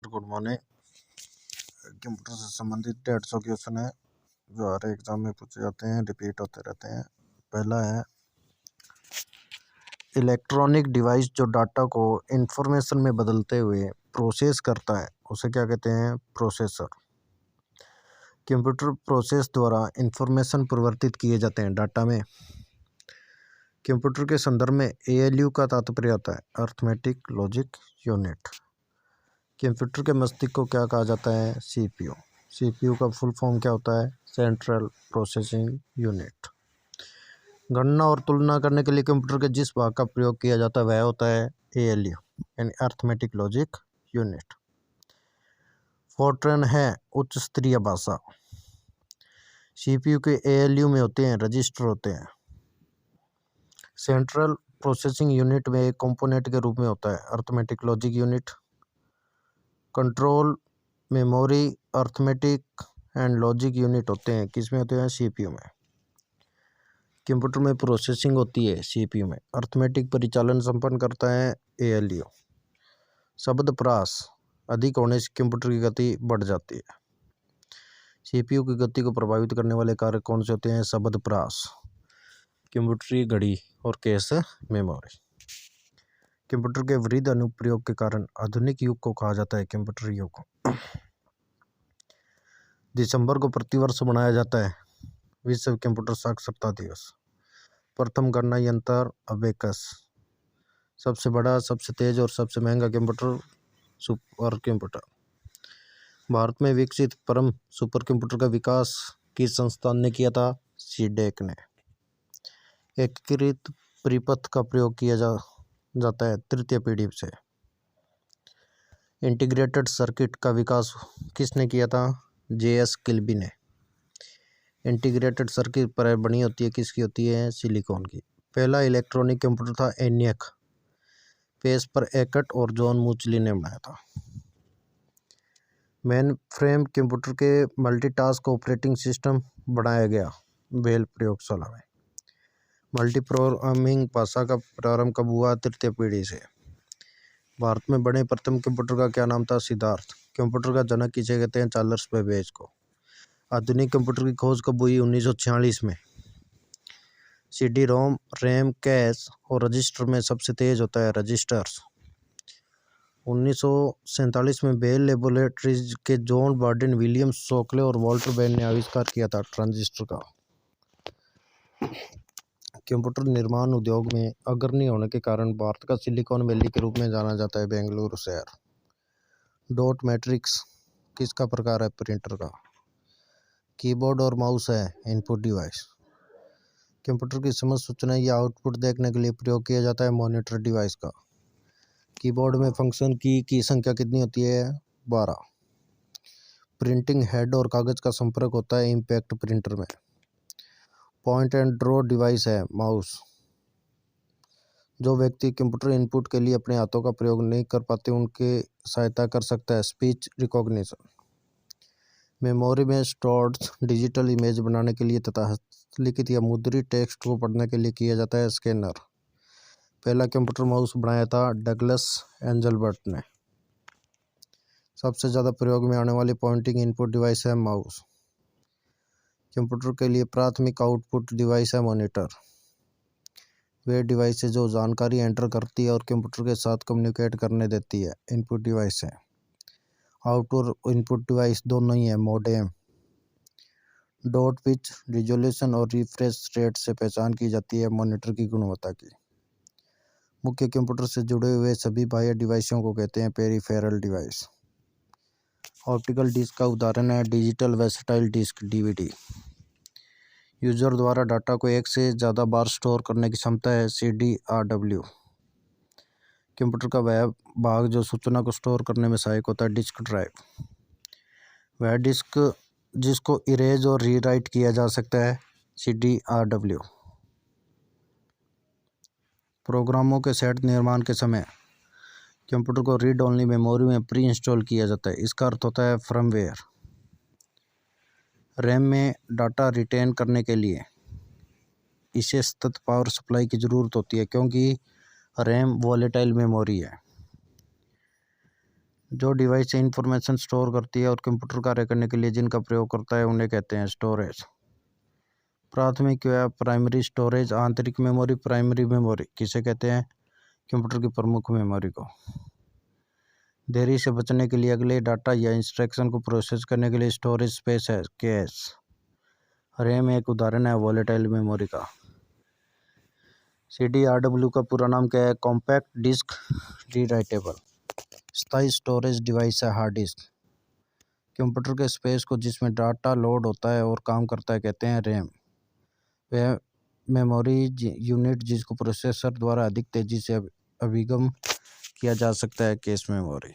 Good morning. Computer से संबंधित 150 question है जो हर एग्जाम में पूछे जाते हैं, रिपीट होते रहते हैं। पहला है, इलेक्ट्रॉनिक डिवाइस जो डाटा को इंफॉर्मेशन में बदलते हुए प्रोसेस करता है उसे क्या कहते हैं? प्रोसेसर। कंप्यूटर प्रोसेस द्वारा इंफॉर्मेशन परिवर्तित किए जाते हैं डाटा में। कंप्यूटर के संदर्भ में ALU का तात्पर्य होता है अर्थमेटिक लॉजिक यूनिट। कंप्यूटर के मस्तिष्क को क्या कहा जाता है? CPU। CPU का फुल फॉर्म क्या होता है? Central processing unit. गणना और तुलना करने के लिए कंप्यूटर के जिस भाग का प्रयोग किया जाता है वह होता है ALU यानी अर्थमेटिक लॉजिक यूनिट। फोर्ट्रन है उच्च स्तरीय भाषा। CPU के ALU में होते हैं रजिस्टर होते हैं। सेंट्रल प्रोसेसिंग यूनिट में एक कंपोनेंट के रूप में होता है arithmetic logic unit. Control memory arithmetic and logic unit होते हैं किसमें होते हैं? CPU में। कंप्यूटर में प्रोसेसिंग होती है CPU में। अर्थमेटिक परिचालन संपन्न करता है ALU। शब्द प्रास अधिक होने से कंप्यूटर की गति बढ़ जाती है। CPU की गति को प्रभावित करने वाले कारक कौन से होते हैं? शब्द प्रास, कंप्यूटर की घड़ी और कैश मेमोरी। कंप्यूटर के वृहद अनुप्रयोग के कारण आधुनिक युग को कहा जाता है कंप्यूटर युग। दिसंबर को प्रतिवर्ष मनाया जाता है विश्व कंप्यूटर साक्षरता दिवस। प्रथम गणना यंत्र अबेकस। सबसे बड़ा, सबसे तेज और सबसे महंगा कंप्यूटर सुपर कंप्यूटर। भारत में विकसित परम सुपर कंप्यूटर का विकास किस संस्थान ने किया था? सीडेक ने। एकीकृत परिपथ का प्रयोग किया जाता है तृतीय पीढ़ी से। इंटीग्रेटेड सर्किट का विकास किसने किया था? JS किल्बी ने। इंटीग्रेटेड सर्किट पर बनी होती है किसकी होती है? सिलिकॉन की। पहला इलेक्ट्रॉनिक कंप्यूटर था ENIAC, पेस पर एकट और जॉन मूचली ने बनाया था। मेन फ्रेम कंप्यूटर के मल्टीटास्क ऑपरेटिंग सिस्टम बनाया गया बेल प्रयोगशाला में। मल्टी प्रोग्रामिंग भाषा का प्रारंभ कब हुआ? तृतीय पीढ़ी से। भारत में बने प्रथम कंप्यूटर का क्या नाम था? सिद्धार्थ। कंप्यूटर का जनक किसे कहते हैं? चार्ल्स बेबेज को। आधुनिक कंप्यूटर की खोज कब हुई? 1946 में। CD रोम, रैम, कैश और रजिस्टर में सबसे तेज होता है रजिस्टर्स। 1947 में बेल लेबोरेटरीज के जॉन बार्डेन, विलियम शोकले और वॉल्टर बेन ने आविष्कार किया था ट्रांजिस्टर का। कंप्यूटर निर्माण उद्योग में अग्रणी होने के कारण भारत का सिलिकॉन वैली के रूप में जाना जाता है बेंगलुरु शहर। डॉट मैट्रिक्स किसका प्रकार है? प्रिंटर का। कीबोर्ड और माउस है इनपुट डिवाइस। कंप्यूटर की समस्त सूचना या आउटपुट देखने के लिए प्रयोग किया जाता है मॉनिटर डिवाइस का। कीबोर्ड में फंक्शन की संख्या कितनी होती है? 12। प्रिंटिंग हेड और कागज का संपर्क होता है इम्पैक्ट प्रिंटर में। पॉइंट एंड ड्रॉ डिवाइस है माउस। जो व्यक्ति कंप्यूटर इनपुट के लिए अपने हाथों का प्रयोग नहीं कर पाते उनके सहायता कर सकता है स्पीच रिकॉग्निशन। मेमोरी में स्टोर्ड डिजिटल इमेज बनाने के लिए तथा हस्तलिखित या मुद्रित टेक्स्ट को पढ़ने के लिए किया जाता है स्कैनर। पहला कंप्यूटर माउस बनाया था डगलस एंजलबर्ट ने। सबसे ज़्यादा प्रयोग में आने वाली पॉइंटिंग इनपुट डिवाइस है माउस। कंप्यूटर के लिए प्राथमिक आउटपुट डिवाइस है मॉनिटर। वे डिवाइस है जो जानकारी एंटर करती है और कंप्यूटर के साथ कम्युनिकेट करने देती है इनपुट डिवाइस है। आउटपुट इनपुट डिवाइस दोनों ही है मॉडेम। डॉट पिच, रिजोल्यूशन और रिफ्रेश रेट से पहचान की जाती है मॉनिटर की गुणवत्ता की। मुख्य कंप्यूटर से जुड़े हुए सभी बाह्य डिवाइसों को कहते हैं पेरिफेरल डिवाइस। ऑप्टिकल डिस्क का उदाहरण है digital versatile disk DVD। User द्वारा डाटा को एक से ज़्यादा बार स्टोर करने की क्षमता है CD/RW। कंप्यूटर का वह भाग जो सूचना को स्टोर करने में सहायक होता है डिस्क ड्राइव। वह डिस्क जिसको इरेज और रीराइट किया जा सकता है CD/RW। प्रोग्रामों के सेट निर्माण के समय कंप्यूटर को रीड ओनली मेमोरी में प्री इंस्टॉल किया जाता है। इसका अर्थ होता है फर्मवेयर। रैम में डाटा रिटेन करने के लिए इसे सतत पावर सप्लाई की ज़रूरत होती है क्योंकि रैम वॉलेटाइल मेमोरी है। जो डिवाइस इंफॉर्मेशन स्टोर करती है और कंप्यूटर कार्य करने के लिए जिनका प्रयोग करता है उन्हें कहते हैं स्टोरेज। प्राथमिक या प्राइमरी स्टोरेज, आंतरिक मेमोरी, प्राइमरी मेमोरी किसे कहते हैं? कंप्यूटर की प्रमुख मेमोरी को। देरी से बचने के लिए अगले डाटा या इंस्ट्रक्शन को प्रोसेस करने के लिए स्टोरेज स्पेस है कैश। रैम एक उदाहरण है वॉलेटाइल मेमोरी का। CDRW का पूरा नाम क्या है? Compact disk rewritable. स्थायी स्टोरेज डिवाइस है हार्ड डिस्क। कंप्यूटर के स्पेस को जिसमें डाटा लोड होता है और काम करता है कहते हैं रैम। वह मेमोरी यूनिट जिसको प्रोसेसर द्वारा अधिक तेजी से अभिगम किया जा सकता है कैश मेमोरी।